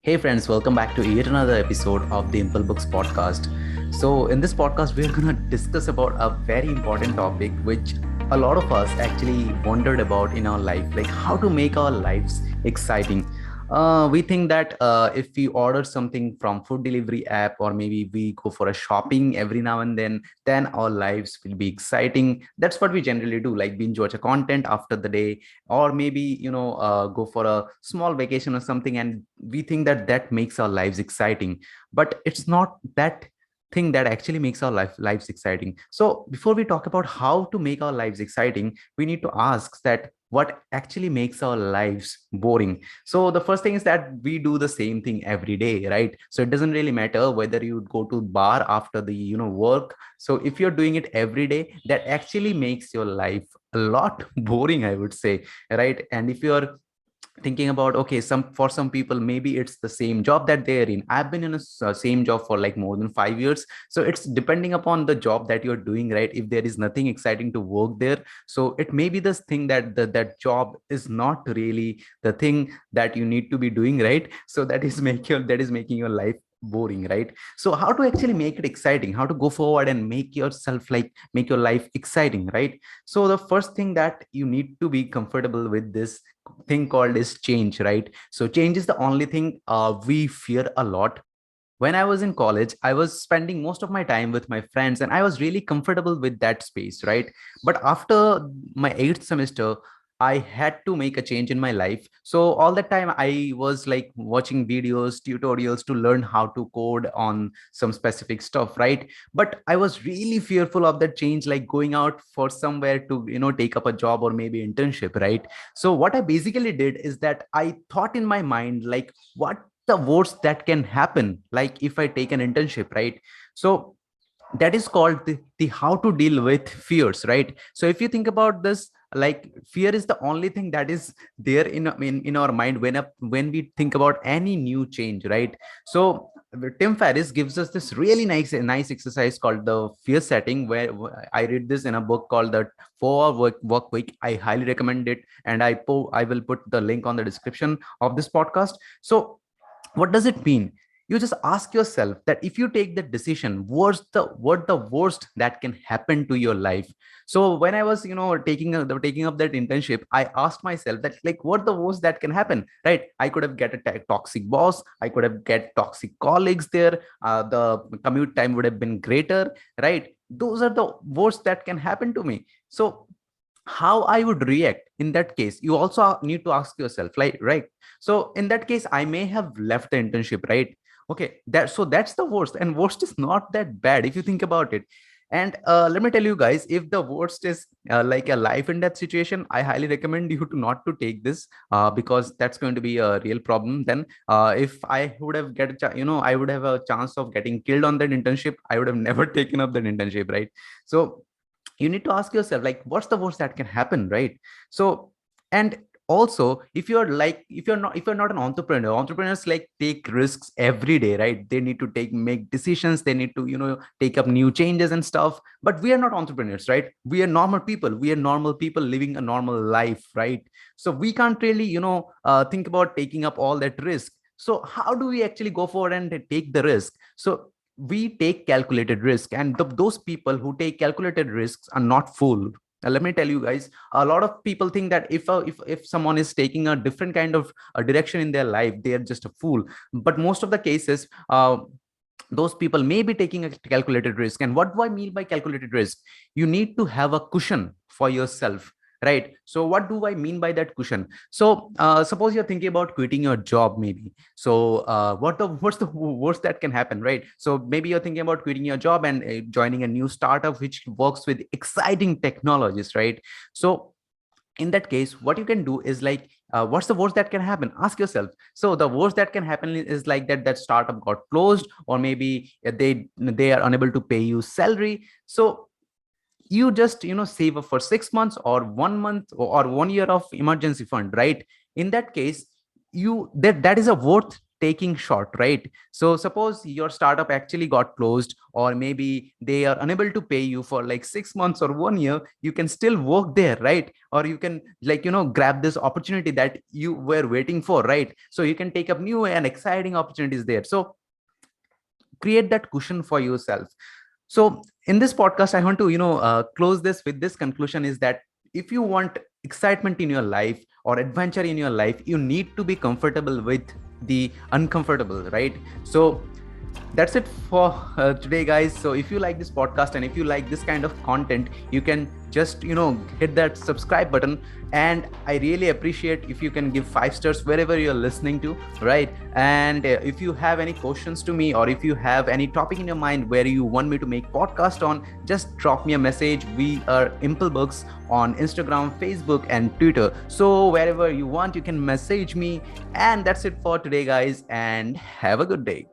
Hey friends, welcome back to yet another episode of the ImpleBooks Podcast. So in this podcast, we're gonna discuss about a very important topic which a lot of us actually wondered about in our life, like how to make our lives exciting. We think that if we order something from food delivery app or maybe we go for a shopping every now and then our lives will be exciting. That's what we generally do, like binge watch a content after the day, or maybe go for a small vacation or something, and we think that that makes our lives exciting, but it's not that thing that actually makes our lives exciting. So before we talk about how to make our lives exciting, we need to ask that what actually makes our lives boring. So the first thing is that we do the same thing every day, right? So it doesn't really matter whether you go to bar after the work. So if you're doing it every day, that actually makes your life a lot boring, I would say, right? And if you're thinking about, okay, some people maybe it's the same job that they're in. I've been in a same job for like more than 5 years. So it's depending upon the job that you're doing, right? If there is nothing exciting to work there, so it may be this thing that that job is not really the thing that you need to be doing, right? So that is making your life boring, right? So how to actually make it exciting, how to go forward and make yourself, like, make your life exciting, right? So the first thing that you need to be comfortable with this thing called is change, right? So change is the only thing we fear a lot. When I was in college, I was spending most of my time with my friends and I was really comfortable with that space, right? But after my eighth semester, I had to make a change in my life. So all that time I was like watching videos, tutorials to learn how to code on some specific stuff, right? But I was really fearful of that change, like going out for somewhere to, take up a job or maybe internship, right? So what I basically did is that I thought in my mind, like, what the worst that can happen, like if I take an internship, right? So that is called the how to deal with fears, right? So if you think about this, like, fear is the only thing that is there in our mind when we think about any new change, right? So Tim Ferriss gives us this really nice exercise called the fear setting, where I read this in a book called the 4 Hour Work Week. I highly recommend it, and I will put the link on the description of this podcast. So what does it mean? You just ask yourself that if you take that decision, what the worst that can happen to your life. So when I was taking up that internship, I asked myself that, like, what the worst that can happen, right? I could have get a toxic boss, I could have get toxic colleagues there, the commute time would have been greater, right? Those are the worst that can happen to me. So how I would react in that case, you also need to ask yourself, like, right? So in that case, I may have left the internship, right? Okay, that's the worst, and worst is not that bad if you think about it. And let me tell you guys, if the worst is like a life and death situation, I highly recommend you to not to take this, because that's going to be a real problem. Then if I would have I would have a chance of getting killed on that internship, I would have never taken up that internship, right? So you need to ask yourself, like, what's the worst that can happen, right? So, and also, if you're not an entrepreneur, entrepreneurs like take risks every day, right? They need to make decisions, they need to take up new changes and stuff. But we are not entrepreneurs, right? We are normal people, we are normal people living a normal life, right? So we can't really think about taking up all that risk. So how do we actually go forward and take the risk? So we take calculated risk, and those people who take calculated risks are not fooled. Now, let me tell you guys, a lot of people think that if someone is taking a different kind of direction in their life, they are just a fool. But most of the cases, those people may be taking a calculated risk. And what do I mean by calculated risk? You need to have a cushion for yourself, right? So what do I mean by that cushion? So suppose you're thinking about quitting your job, maybe. So what's the worst that can happen, right? So maybe you're thinking about quitting your job and joining a new startup which works with exciting technologies, right? So in that case, what you can do is, like, what's the worst that can happen? Ask yourself. So the worst that can happen is like that startup got closed, or maybe they are unable to pay you salary. So you just save up for 6 months or 1 month or 1 year of emergency fund, right? In that case, that is a worth taking short, right? So suppose your startup actually got closed, or maybe they are unable to pay you for like 6 months or 1 year, you can still work there, right? Or you can, like, grab this opportunity that you were waiting for, right? So you can take up new and exciting opportunities there. So create that cushion for yourself. So in this podcast, I want to close this with this conclusion, is that if you want excitement in your life or adventure in your life, you need to be comfortable with the uncomfortable, right? So that's it for today, guys. So if you like this podcast and if you like this kind of content, you can just hit that subscribe button. And I really appreciate if you can give 5 stars wherever you're listening to, right? And if you have any questions to me, or if you have any topic in your mind where you want me to make podcast on, just drop me a message. We are ImpleBooks on Instagram, Facebook, and Twitter. So wherever you want, you can message me. And that's it for today, guys, and have a good day.